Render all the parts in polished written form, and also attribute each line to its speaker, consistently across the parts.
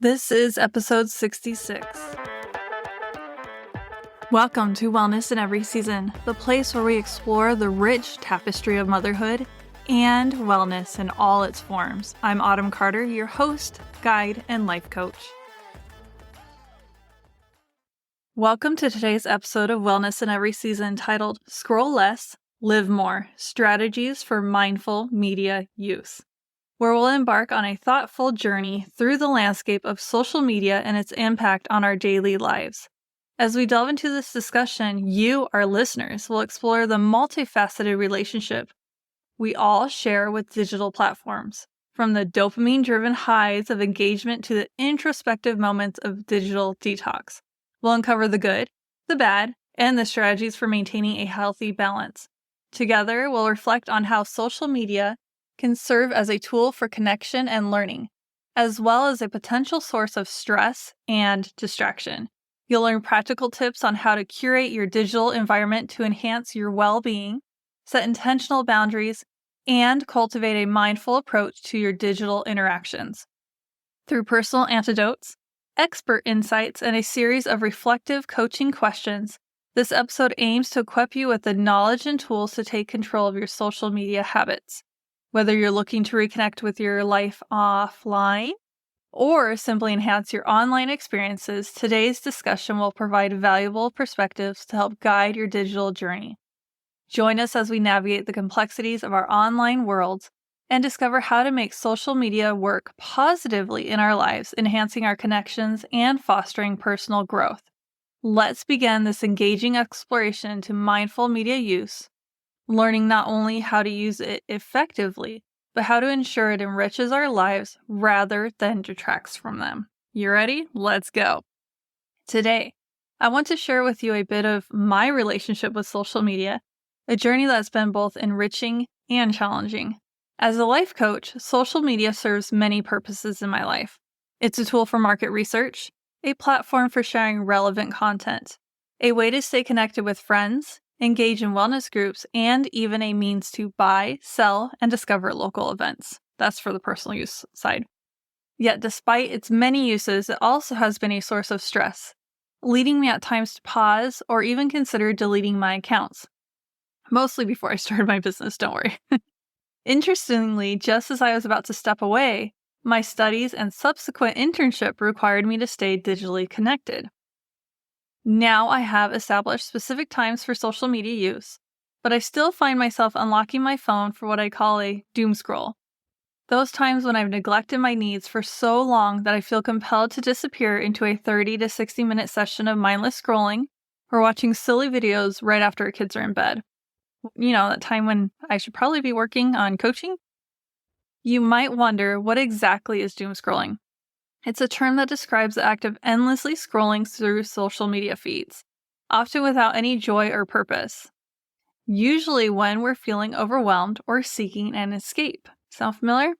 Speaker 1: This is episode 66. Welcome to Wellness in Every Season, the place where we explore the rich tapestry of motherhood and wellness in all its forms. I'm Autumn Carter, your host, guide, and life coach. Welcome to today's episode of Wellness in Every Season titled Scroll Less, Live More, Strategies for Mindful Media Use, where we'll embark on a thoughtful journey through the landscape of social media and its impact on our daily lives. As we delve into this discussion, you, our listeners, will explore the multifaceted relationship we all share with digital platforms, from the dopamine-driven highs of engagement to the introspective moments of digital detox. We'll uncover the good, the bad, and the strategies for maintaining a healthy balance. Together, we'll reflect on how social media can serve as a tool for connection and learning, as well as a potential source of stress and distraction. You'll learn practical tips on how to curate your digital environment to enhance your well-being, set intentional boundaries, and cultivate a mindful approach to your digital interactions. Through personal antidotes, expert insights, and a series of reflective coaching questions, this episode aims to equip you with the knowledge and tools to take control of your social media habits. Whether you're looking to reconnect with your life offline or simply enhance your online experiences, today's discussion will provide valuable perspectives to help guide your digital journey. Join us as we navigate the complexities of our online worlds and discover how to make social media work positively in our lives, enhancing our connections and fostering personal growth. Let's begin this engaging exploration into mindful media use, learning not only how to use it effectively, but how to ensure it enriches our lives rather than detracts from them. You ready? Let's go. Today, I want to share with you a bit of my relationship with social media, a journey that's been both enriching and challenging. As a life coach, social media serves many purposes in my life. It's a tool for market research, a platform for sharing relevant content, a way to stay connected with friends, engage in wellness groups, and even a means to buy, sell, and discover local events. That's for the personal use side. Yet despite its many uses, it also has been a source of stress, leading me at times to pause or even consider deleting my accounts. Mostly before I started my business, don't worry. Interestingly, just as I was about to step away, my studies and subsequent internship required me to stay digitally connected. Now I have established specific times for social media use, but I still find myself unlocking my phone for what I call a doom scroll. Those times when I've neglected my needs for so long that I feel compelled to disappear into a 30 to 60 minute session of mindless scrolling or watching silly videos right after kids are in bed. You know, that time when I should probably be working on coaching? You might wonder, what exactly is doom scrolling? It's a term that describes the act of endlessly scrolling through social media feeds, often without any joy or purpose. Usually when we're feeling overwhelmed or seeking an escape. Sound familiar?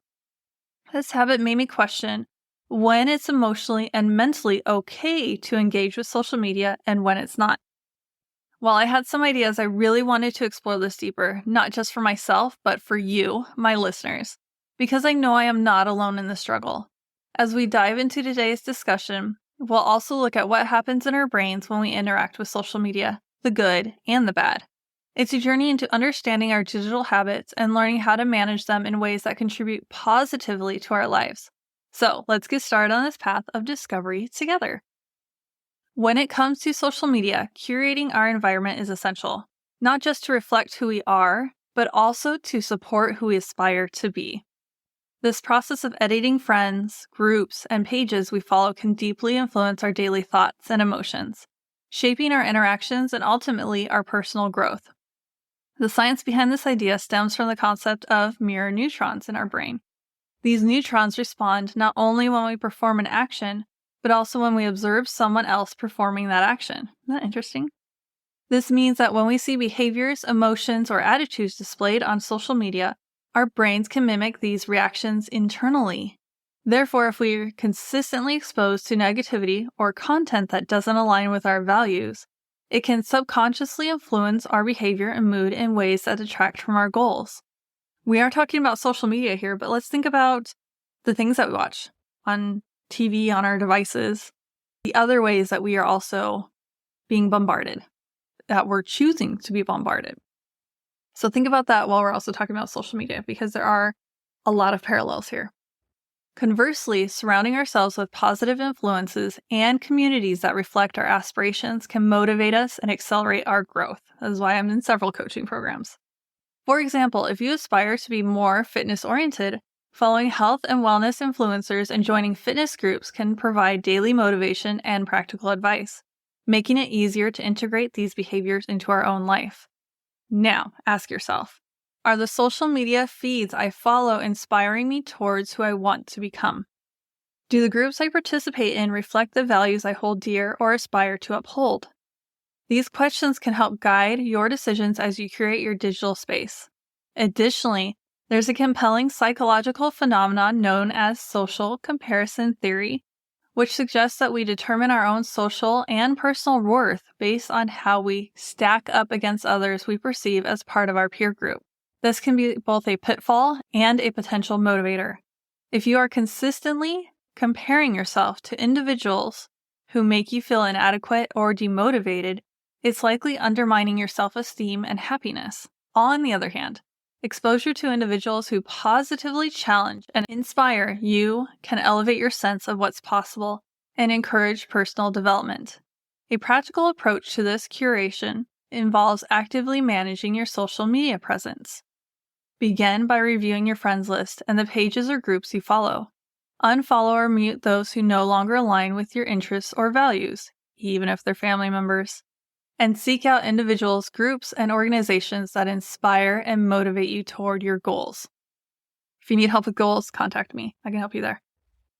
Speaker 1: This habit made me question when it's emotionally and mentally okay to engage with social media and when it's not. While I had some ideas, I really wanted to explore this deeper, not just for myself, but for you, my listeners, because I know I am not alone in the struggle. As we dive into today's discussion, we'll also look at what happens in our brains when we interact with social media, the good and the bad. It's a journey into understanding our digital habits and learning how to manage them in ways that contribute positively to our lives. So let's get started on this path of discovery together. When it comes to social media, curating our environment is essential, not just to reflect who we are, but also to support who we aspire to be. This process of editing friends, groups, and pages we follow can deeply influence our daily thoughts and emotions, shaping our interactions and ultimately our personal growth. The science behind this idea stems from the concept of mirror neurons in our brain. These neurons respond not only when we perform an action, but also when we observe someone else performing that action. Isn't that interesting? This means that when we see behaviors, emotions, or attitudes displayed on social media, our brains can mimic these reactions internally. Therefore, if we're consistently exposed to negativity or content that doesn't align with our values, it can subconsciously influence our behavior and mood in ways that detract from our goals. We are talking about social media here, but let's think about the things that we watch on TV on our devices, the other ways that we are also being bombarded, that we're choosing to be bombarded. So think about that while we're also talking about social media, because there are a lot of parallels here. Conversely, surrounding ourselves with positive influences and communities that reflect our aspirations can motivate us and accelerate our growth. That is why I'm in several coaching programs. For example, if you aspire to be more fitness-oriented, following health and wellness influencers and joining fitness groups can provide daily motivation and practical advice, making it easier to integrate these behaviors into our own life. Now, ask yourself, are the social media feeds I follow inspiring me towards who I want to become? Do the groups I participate in reflect the values I hold dear or aspire to uphold? These questions can help guide your decisions as you curate your digital space. Additionally, there's a compelling psychological phenomenon known as social comparison theory, which suggests that we determine our own social and personal worth based on how we stack up against others we perceive as part of our peer group. This can be both a pitfall and a potential motivator. If you are consistently comparing yourself to individuals who make you feel inadequate or demotivated, it's likely undermining your self-esteem and happiness. On the other hand, exposure to individuals who positively challenge and inspire you can elevate your sense of what's possible and encourage personal development. A practical approach to this curation involves actively managing your social media presence. Begin by reviewing your friends list and the pages or groups you follow. Unfollow or mute those who no longer align with your interests or values, even if they're family members. And seek out individuals, groups, and organizations that inspire and motivate you toward your goals. If you need help with goals, contact me. I can help you there.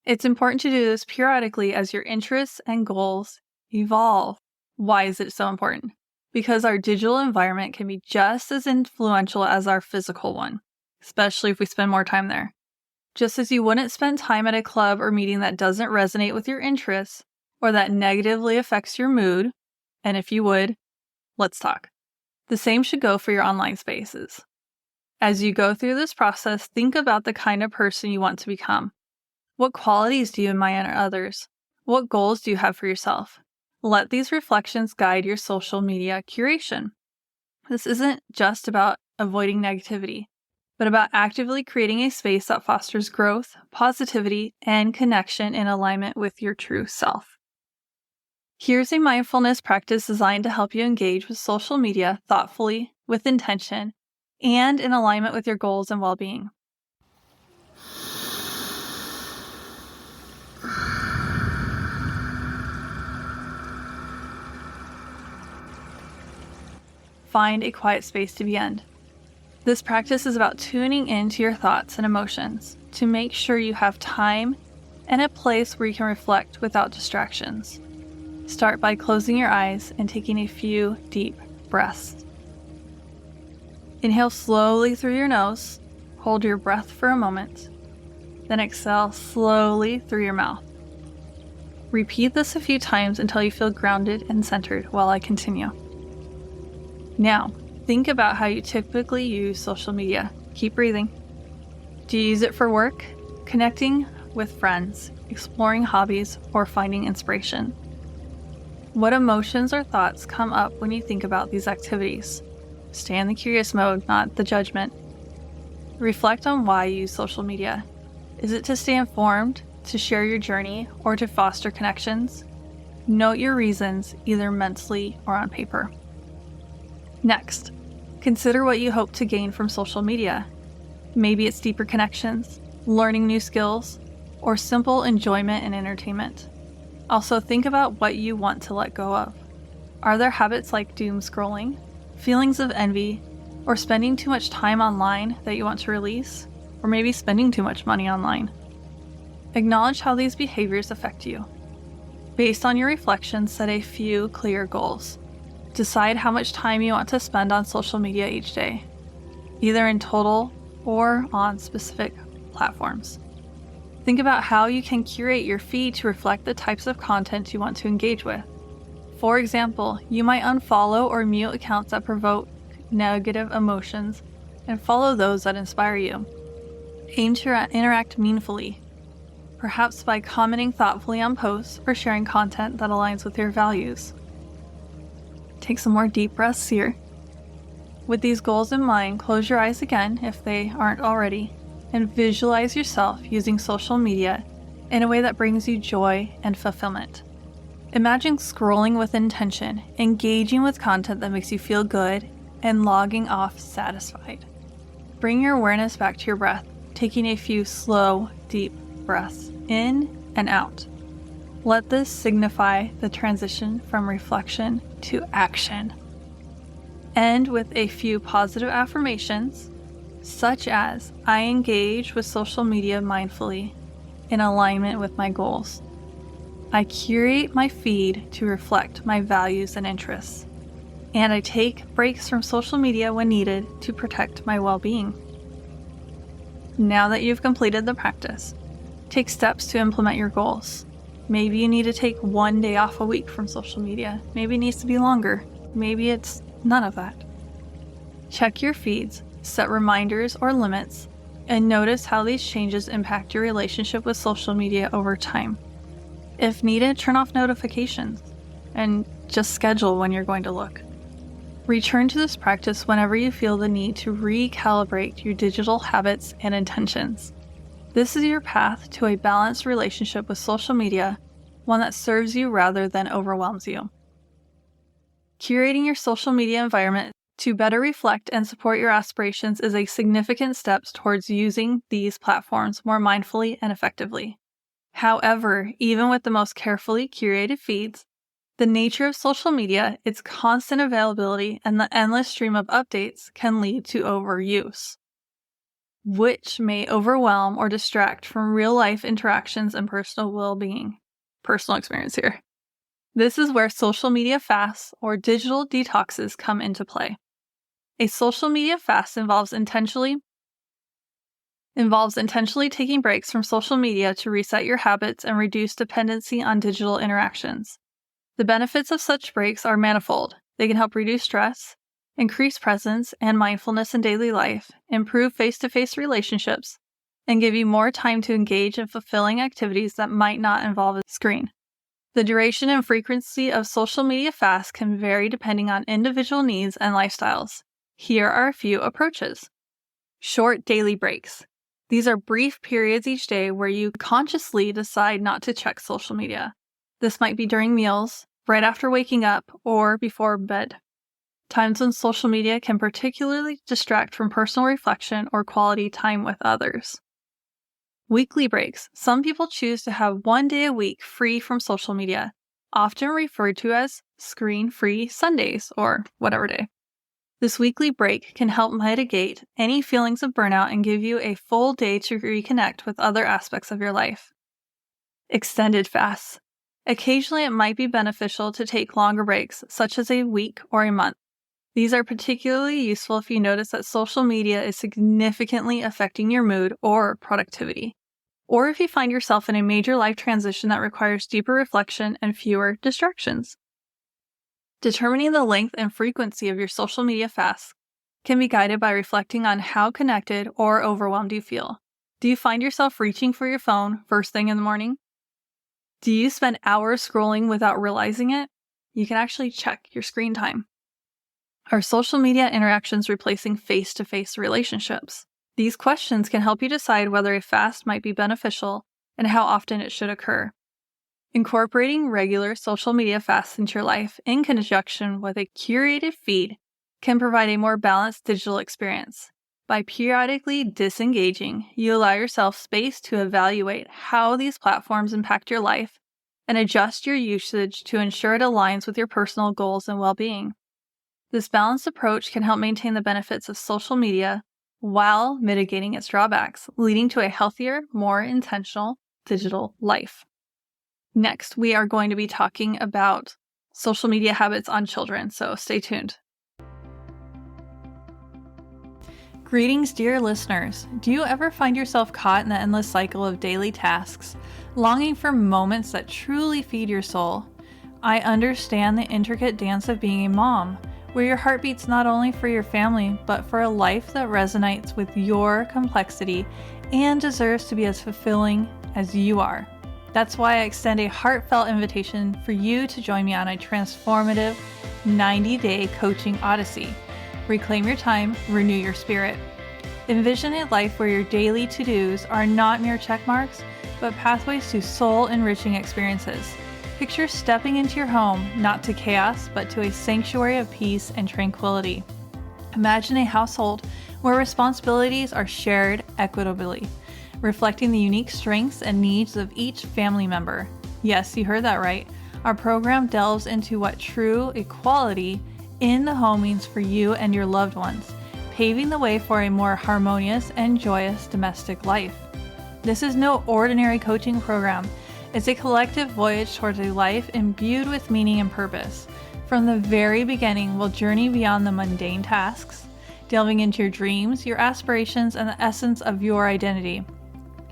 Speaker 1: It's important to do this periodically as your interests and goals evolve. Why is it so important? Because our digital environment can be just as influential as our physical one, especially if we spend more time there. Just as you wouldn't spend time at a club or meeting that doesn't resonate with your interests or that negatively affects your mood, and if you would, let's talk. The same should go for your online spaces. As you go through this process, think about the kind of person you want to become. What qualities do you admire in others? What goals do you have for yourself? Let these reflections guide your social media curation. This isn't just about avoiding negativity, but about actively creating a space that fosters growth, positivity, and connection in alignment with your true self. Here's a mindfulness practice designed to help you engage with social media thoughtfully, with intention, and in alignment with your goals and well-being. Find a quiet space to begin. This practice is about tuning into your thoughts and emotions to make sure you have time and a place where you can reflect without distractions. Start by closing your eyes and taking a few deep breaths. Inhale slowly through your nose. Hold your breath for a moment. Then exhale slowly through your mouth. Repeat this a few times until you feel grounded and centered while I continue. Now, think about how you typically use social media. Keep breathing. Do you use it for work, connecting with friends, exploring hobbies, or finding inspiration? What emotions or thoughts come up when you think about these activities? Stay in the curious mode, not the judgment. Reflect on why you use social media. Is it to stay informed, to share your journey, or to foster connections? Note your reasons, either mentally or on paper. Next, consider what you hope to gain from social media. Maybe it's deeper connections, learning new skills, or simple enjoyment and entertainment. Also, think about what you want to let go of. Are there habits like doom scrolling, feelings of envy, or spending too much time online that you want to release? Or maybe spending too much money online? Acknowledge how these behaviors affect you. Based on your reflections, set a few clear goals. Decide how much time you want to spend on social media each day, either in total or on specific platforms. Think about how you can curate your feed to reflect the types of content you want to engage with. For example, you might unfollow or mute accounts that provoke negative emotions and follow those that inspire you. Aim to interact meaningfully. perhaps by commenting thoughtfully on posts or sharing content that aligns with your values. Take some more deep breaths here. With these goals in mind, close your eyes again if they aren't already, and visualize yourself using social media in a way that brings you joy and fulfillment. Imagine scrolling with intention, engaging with content that makes you feel good, and logging off satisfied. Bring your awareness back to your breath, taking a few slow, deep breaths in and out. Let this signify the transition from reflection to action. End with a few positive affirmations, such as, I engage with social media mindfully in alignment with my goals. I curate my feed to reflect my values and interests. And I take breaks from social media when needed to protect my well-being. Now that you've completed the practice, take steps to implement your goals. Maybe you need to take one day off a week from social media. Maybe it needs to be longer. Maybe it's none of that. Check your feeds, set reminders or limits, and notice how these changes impact your relationship with social media over time. If needed, turn off notifications and just schedule when you're going to look. Return to this practice whenever you feel the need to recalibrate your digital habits and intentions. This is your path to a balanced relationship with social media, one that serves you rather than overwhelms you. Curating your social media environment to better reflect and support your aspirations is a significant step towards using these platforms more mindfully and effectively. However, even with the most carefully curated feeds, the nature of social media, its constant availability, and the endless stream of updates can lead to overuse, which may overwhelm or distract from real-life interactions and personal well-being. Personal experience here. This is where social media fasts or digital detoxes come into play. A social media fast involves intentionally taking breaks from social media to reset your habits and reduce dependency on digital interactions. The benefits of such breaks are manifold. They can help reduce stress, increase presence and mindfulness in daily life, improve face-to-face relationships, and give you more time to engage in fulfilling activities that might not involve a screen. The duration and frequency of social media fasts can vary depending on individual needs and lifestyles. Here are a few approaches. Short daily breaks. These are brief periods each day where you consciously decide not to check social media. This might be during meals, right after waking up, or before bed. Times when social media can particularly distract from personal reflection or quality time with others. Weekly breaks. Some people choose to have one day a week free from social media, often referred to as screen-free Sundays or whatever day. This weekly break can help mitigate any feelings of burnout and give you a full day to reconnect with other aspects of your life. Extended fasts. Occasionally, it might be beneficial to take longer breaks, such as a week or a month. These are particularly useful if you notice that social media is significantly affecting your mood or productivity, or if you find yourself in a major life transition that requires deeper reflection and fewer distractions. Determining the length and frequency of your social media fasts can be guided by reflecting on how connected or overwhelmed you feel. Do you find yourself reaching for your phone first thing in the morning? Do you spend hours scrolling without realizing it? You can actually check your screen time. Are social media interactions replacing face-to-face relationships? These questions can help you decide whether a fast might be beneficial and how often it should occur. Incorporating regular social media fasts into your life in conjunction with a curated feed can provide a more balanced digital experience. By periodically disengaging, you allow yourself space to evaluate how these platforms impact your life and adjust your usage to ensure it aligns with your personal goals and well-being. This balanced approach can help maintain the benefits of social media while mitigating its drawbacks, leading to a healthier, more intentional digital life. Next, we are going to be talking about social media habits on children, so stay tuned. Greetings, dear listeners. Do you ever find yourself caught in the endless cycle of daily tasks, longing for moments that truly feed your soul? I understand the intricate dance of being a mom, where your heart beats not only for your family, but for a life that resonates with your complexity and deserves to be as fulfilling as you are. That's why I extend a heartfelt invitation for you to join me on a transformative 90-day coaching odyssey. Reclaim your time, renew your spirit. Envision a life where your daily to-dos are not mere check marks, but pathways to soul-enriching experiences. Picture stepping into your home, not to chaos, but to a sanctuary of peace and tranquility. Imagine a household where responsibilities are shared equitably, reflecting the unique strengths and needs of each family member. Yes, you heard that right. Our program delves into what true equality in the home means for you and your loved ones, paving the way for a more harmonious and joyous domestic life. This is no ordinary coaching program. It's a collective voyage towards a life imbued with meaning and purpose. From the very beginning, we'll journey beyond the mundane tasks, delving into your dreams, your aspirations, and the essence of your identity.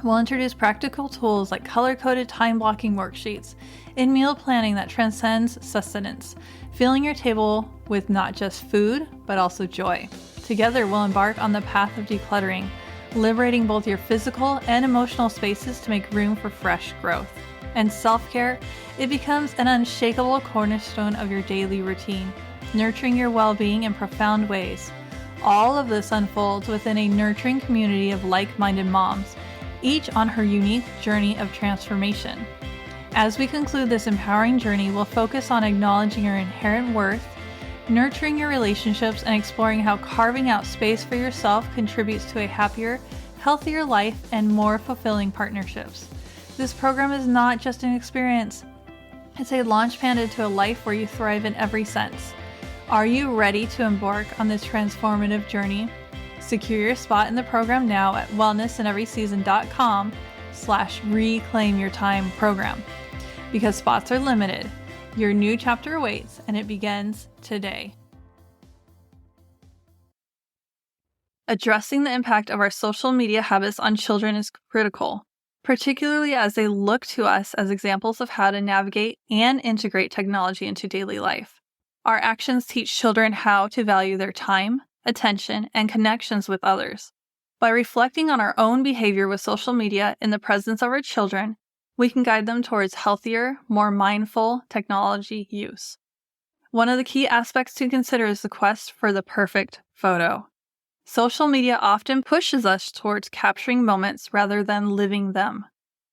Speaker 1: We'll introduce practical tools like color-coded time-blocking worksheets and meal planning that transcends sustenance, filling your table with not just food, but also joy. Together, we'll embark on the path of decluttering, liberating both your physical and emotional spaces to make room for fresh growth. And self-care, it becomes an unshakable cornerstone of your daily routine, nurturing your well-being in profound ways. All of this unfolds within a nurturing community of like-minded moms, each on her unique journey of transformation. As we conclude this empowering journey, we'll focus on acknowledging your inherent worth, nurturing your relationships, and exploring how carving out space for yourself contributes to a happier, healthier life and more fulfilling partnerships. This program is not just an experience. It's a launchpad into a life where you thrive in every sense. Are you ready to embark on this transformative journey? Secure your spot in the program now at wellnessineveryseason.com/reclaimyourtimeprogram. Because spots are limited, your new chapter awaits and it begins today. Addressing the impact of our social media habits on children is critical, particularly as they look to us as examples of how to navigate and integrate technology into daily life. Our actions teach children how to value their time, attention, and connections with others. By reflecting on our own behavior with social media in the presence of our children, we can guide them towards healthier, more mindful technology use. One of the key aspects to consider is the quest for the perfect photo. Social media often pushes us towards capturing moments rather than living them.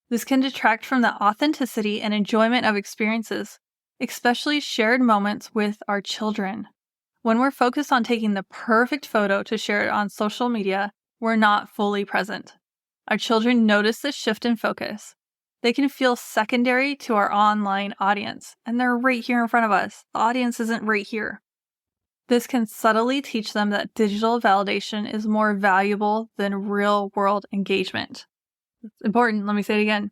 Speaker 1: This can detract from the authenticity and enjoyment of experiences, especially shared moments with our children. When we're focused on taking the perfect photo to share it on social media, we're not fully present. Our children notice this shift in focus. They can feel secondary to our online audience, and they're right here in front of us. The audience isn't right here. This can subtly teach them that digital validation is more valuable than real-world engagement. It's important. Let me say it again.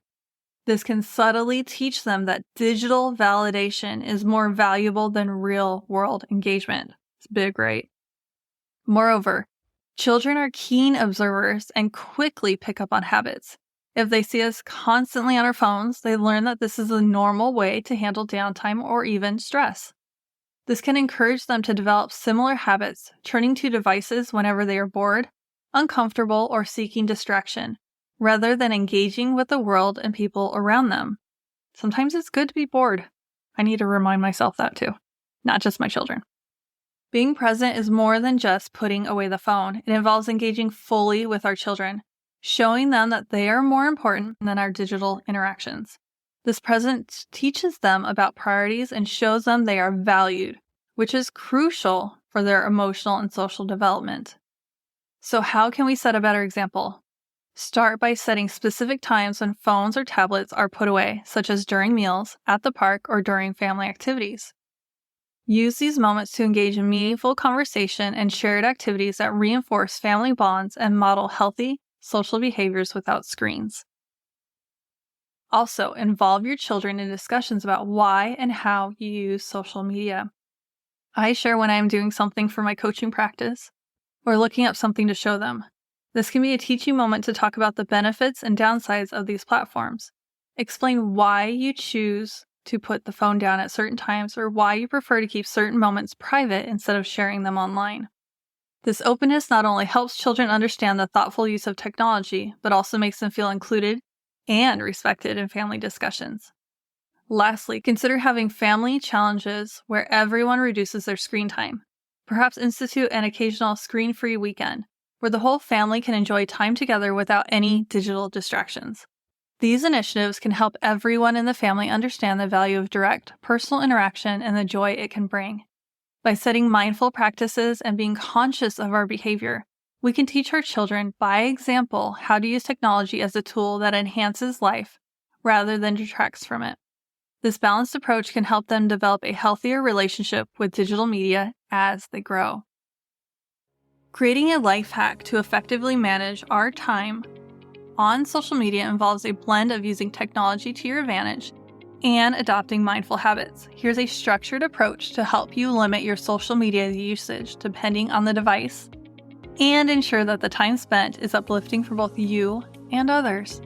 Speaker 1: This can subtly teach them that digital validation is more valuable than real-world engagement. It's big, right? Moreover, children are keen observers and quickly pick up on habits. If they see us constantly on our phones, they learn that this is a normal way to handle downtime or even stress. This can encourage them to develop similar habits, turning to devices whenever they are bored, uncomfortable, or seeking distraction, rather than engaging with the world and people around them. Sometimes it's good to be bored. I need to remind myself that too, not just my children. Being present is more than just putting away the phone. It involves engaging fully with our children, showing them that they are more important than our digital interactions. This presence teaches them about priorities and shows them they are valued, which is crucial for their emotional and social development. So how can we set a better example? Start by setting specific times when phones or tablets are put away, such as during meals, at the park, or during family activities. Use these moments to engage in meaningful conversation and shared activities that reinforce family bonds and model healthy social behaviors without screens. Also, involve your children in discussions about why and how you use social media. I share when I am doing something for my coaching practice or looking up something to show them. This can be a teaching moment to talk about the benefits and downsides of these platforms. Explain why you choose to put the phone down at certain times or why you prefer to keep certain moments private instead of sharing them online. This openness not only helps children understand the thoughtful use of technology, but also makes them feel included and respected in family discussions. Lastly, consider having family challenges where everyone reduces their screen time. Perhaps institute an occasional screen-free weekend where the whole family can enjoy time together without any digital distractions. These initiatives can help everyone in the family understand the value of direct, personal interaction and the joy it can bring. By setting mindful practices and being conscious of our behavior, we can teach our children, by example, how to use technology as a tool that enhances life rather than detracts from it. This balanced approach can help them develop a healthier relationship with digital media as they grow. Creating a life hack to effectively manage our time on social media involves a blend of using technology to your advantage and adopting mindful habits. Here's a structured approach to help you limit your social media usage depending on the device and ensure that the time spent is uplifting for both you and others.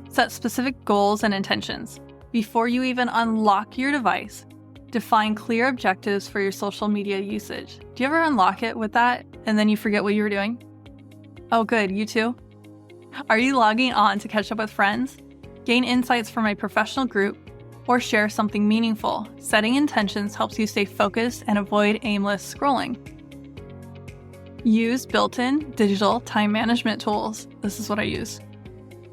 Speaker 1: Set specific goals and intentions. Before you even unlock your device, define clear objectives for your social media usage. Do you ever unlock it with that and then you forget what you were doing? Oh good, you too? Are you logging on to catch up with friends, gain insights from a professional group, or share something meaningful? Setting intentions helps you stay focused and avoid aimless scrolling. Use built-in digital time management tools. This is what I use.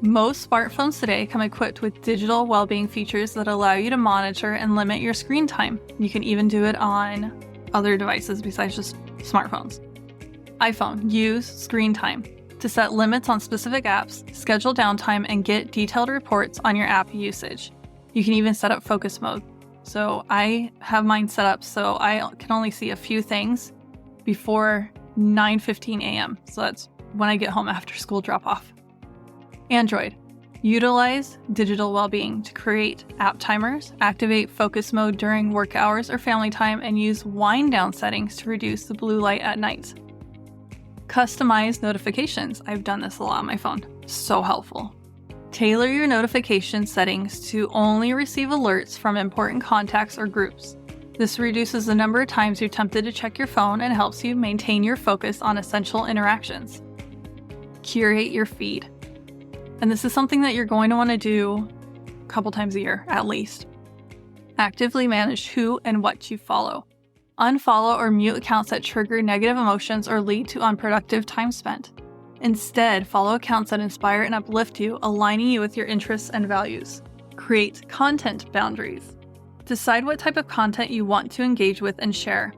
Speaker 1: Most smartphones today come equipped with digital well-being features that allow you to monitor and limit your screen time. You can even do it on other devices besides just smartphones. iPhone, use screen time to set limits on specific apps, schedule downtime, and get detailed reports on your app usage. You can even set up focus mode. So I have mine set up so I can only see a few things before 9:15 a.m. So that's when I get home after school drop-off. Android. Utilize digital well-being to create app timers, activate focus mode during work hours or family time, and use wind-down settings to reduce the blue light at night. Customize notifications. I've done this a lot on my phone. So helpful. Tailor your notification settings to only receive alerts from important contacts or groups. This reduces the number of times you're tempted to check your phone and helps you maintain your focus on essential interactions. Curate your feed. And this is something that you're going to want to do a couple times a year, at least. Actively manage who and what you follow. Unfollow or mute accounts that trigger negative emotions or lead to unproductive time spent. Instead, follow accounts that inspire and uplift you, aligning you with your interests and values. Create content boundaries. Decide what type of content you want to engage with and share.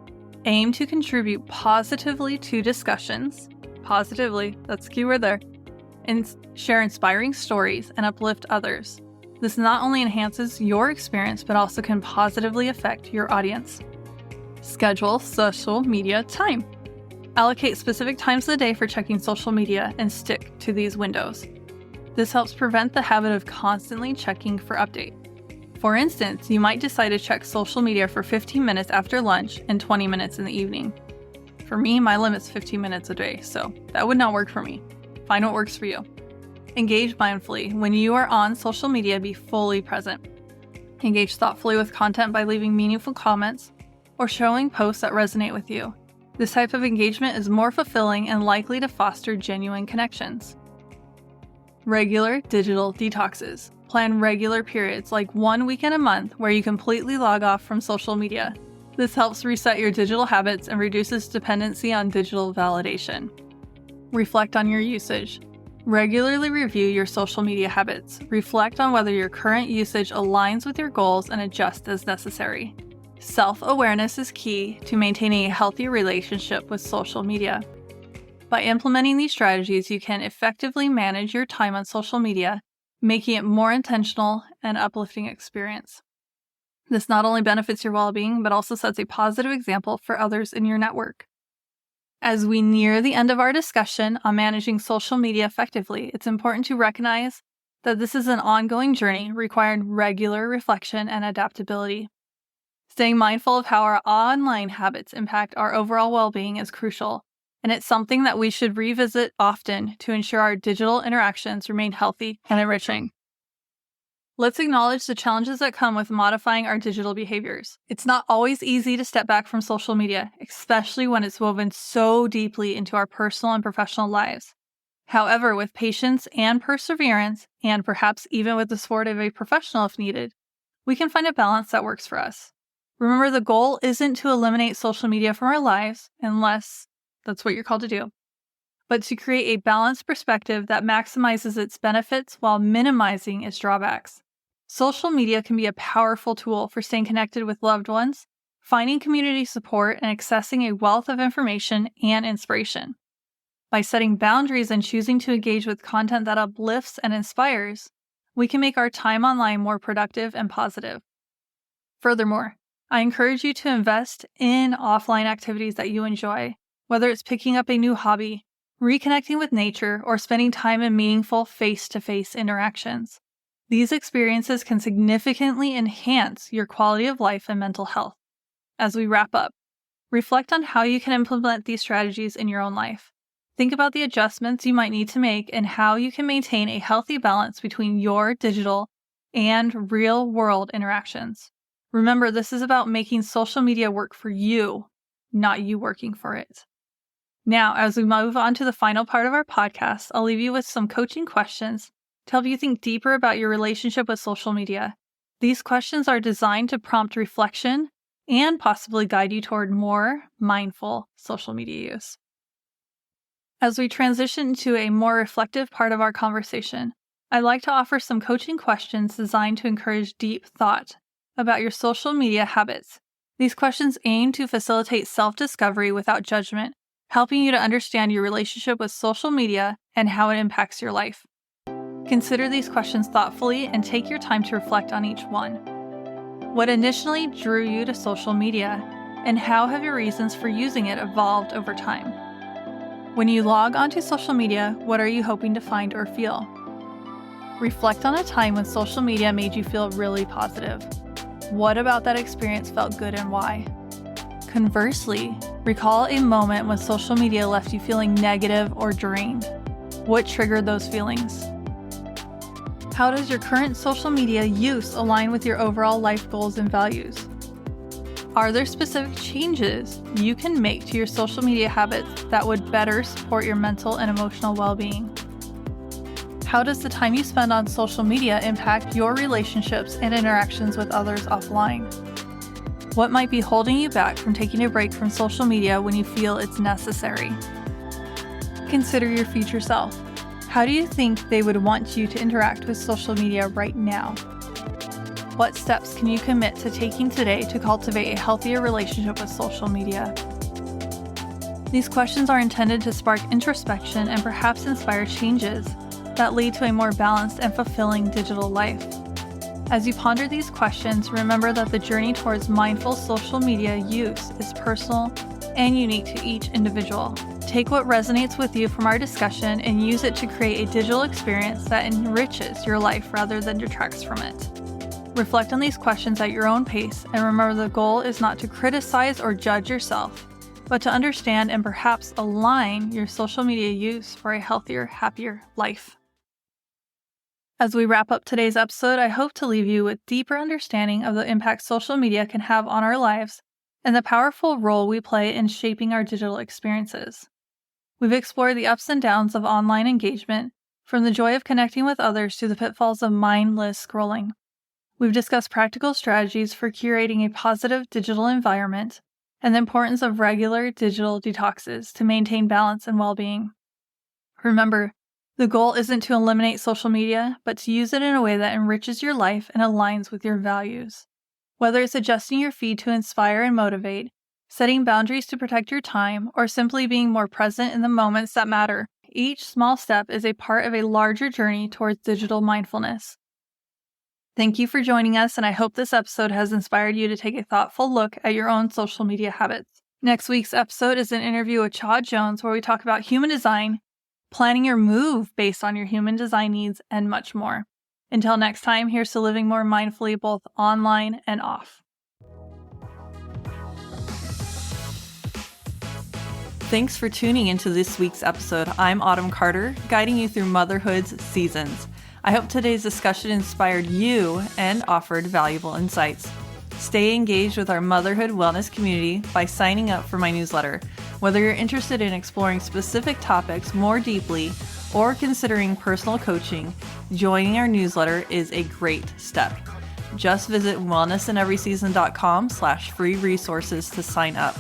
Speaker 1: Aim to contribute positively to discussions. Positively, that's the key word there. And share inspiring stories and uplift others. This not only enhances your experience, but also can positively affect your audience. Schedule social media time. Allocate specific times of the day for checking social media and stick to these windows. This helps prevent the habit of constantly checking for update. For instance, you might decide to check social media for 15 minutes after lunch and 20 minutes in the evening. For me, my limit's 15 minutes a day, so that would not work for me. Find what works for you. Engage mindfully. When you are on social media, be fully present. Engage thoughtfully with content by leaving meaningful comments or showing posts that resonate with you. This type of engagement is more fulfilling and likely to foster genuine connections. Regular digital detoxes. Plan regular periods, like 1 weekend a month, where you completely log off from social media. This helps reset your digital habits and reduces dependency on digital validation. Reflect on your usage. Regularly review your social media habits. Reflect on whether your current usage aligns with your goals and adjust as necessary. Self-awareness is key to maintaining a healthy relationship with social media. By implementing these strategies, you can effectively manage your time on social media, making it more intentional and uplifting experience. This not only benefits your well-being, but also sets a positive example for others in your network. As we near the end of our discussion on managing social media effectively, it's important to recognize that this is an ongoing journey requiring regular reflection and adaptability. Staying mindful of how our online habits impact our overall well-being is crucial, and it's something that we should revisit often to ensure our digital interactions remain healthy and enriching. Let's acknowledge the challenges that come with modifying our digital behaviors. It's not always easy to step back from social media, especially when it's woven so deeply into our personal and professional lives. However, with patience and perseverance, and perhaps even with the support of a professional if needed, we can find a balance that works for us. Remember, the goal isn't to eliminate social media from our lives, unless that's what you're called to do, but to create a balanced perspective that maximizes its benefits while minimizing its drawbacks. Social media can be a powerful tool for staying connected with loved ones, finding community support, and accessing a wealth of information and inspiration. By setting boundaries and choosing to engage with content that uplifts and inspires, we can make our time online more productive and positive. Furthermore, I encourage you to invest in offline activities that you enjoy, whether it's picking up a new hobby, reconnecting with nature, or spending time in meaningful face-to-face interactions. These experiences can significantly enhance your quality of life and mental health. As we wrap up, reflect on how you can implement these strategies in your own life. Think about the adjustments you might need to make and how you can maintain a healthy balance between your digital and real-world interactions. Remember, this is about making social media work for you, not you working for it. Now, as we move on to the final part of our podcast, I'll leave you with some coaching questions to help you think deeper about your relationship with social media. These questions are designed to prompt reflection and possibly guide you toward more mindful social media use. As we transition to a more reflective part of our conversation, I'd like to offer some coaching questions designed to encourage deep thought about your social media habits. These questions aim to facilitate self-discovery without judgment, helping you to understand your relationship with social media and how it impacts your life. Consider these questions thoughtfully and take your time to reflect on each one. What initially drew you to social media, and how have your reasons for using it evolved over time? When you log onto social media, what are you hoping to find or feel? Reflect on a time when social media made you feel really positive. What about that experience felt good and why? Conversely, recall a moment when social media left you feeling negative or drained. What triggered those feelings? How does your current social media use align with your overall life goals and values? Are there specific changes you can make to your social media habits that would better support your mental and emotional well-being? How does the time you spend on social media impact your relationships and interactions with others offline? What might be holding you back from taking a break from social media when you feel it's necessary? Consider your future self. How do you think they would want you to interact with social media right now? What steps can you commit to taking today to cultivate a healthier relationship with social media? These questions are intended to spark introspection and perhaps inspire changes that lead to a more balanced and fulfilling digital life. As you ponder these questions, remember that the journey towards mindful social media use is personal and unique to each individual. Take what resonates with you from our discussion and use it to create a digital experience that enriches your life rather than detracts from it. Reflect on these questions at your own pace, and remember the goal is not to criticize or judge yourself, but to understand and perhaps align your social media use for a healthier, happier life. As we wrap up today's episode, I hope to leave you with deeper understanding of the impact social media can have on our lives and the powerful role we play in shaping our digital experiences. We've explored the ups and downs of online engagement, from the joy of connecting with others to the pitfalls of mindless scrolling. We've discussed practical strategies for curating a positive digital environment and the importance of regular digital detoxes to maintain balance and well-being. Remember, the goal isn't to eliminate social media, but to use it in a way that enriches your life and aligns with your values. Whether it's adjusting your feed to inspire and motivate, setting boundaries to protect your time, or simply being more present in the moments that matter, each small step is a part of a larger journey towards digital mindfulness. Thank you for joining us, and I hope this episode has inspired you to take a thoughtful look at your own social media habits. Next week's episode is an interview with Chad Jones, where we talk about human design, planning your move based on your human design needs, and much more. Until next time, here's to living more mindfully both online and off. Thanks for tuning into this week's episode. I'm Autumn Carter, guiding you through motherhood's seasons. I hope today's discussion inspired you and offered valuable insights. Stay engaged with our motherhood wellness community by signing up for my newsletter. Whether you're interested in exploring specific topics more deeply or considering personal coaching, joining our newsletter is a great step. Just visit wellnessineveryseason.com/free resources to sign up.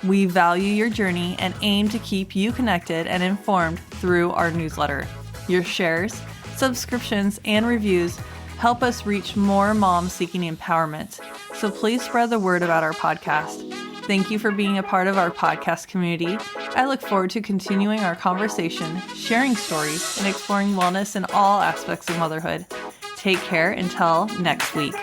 Speaker 1: We value your journey and aim to keep you connected and informed through our newsletter. Your shares, subscriptions, and reviews help us reach more moms seeking empowerment. So please spread the word about our podcast. Thank you for being a part of our podcast community. I look forward to continuing our conversation, sharing stories, and exploring wellness in all aspects of motherhood. Take care until next week.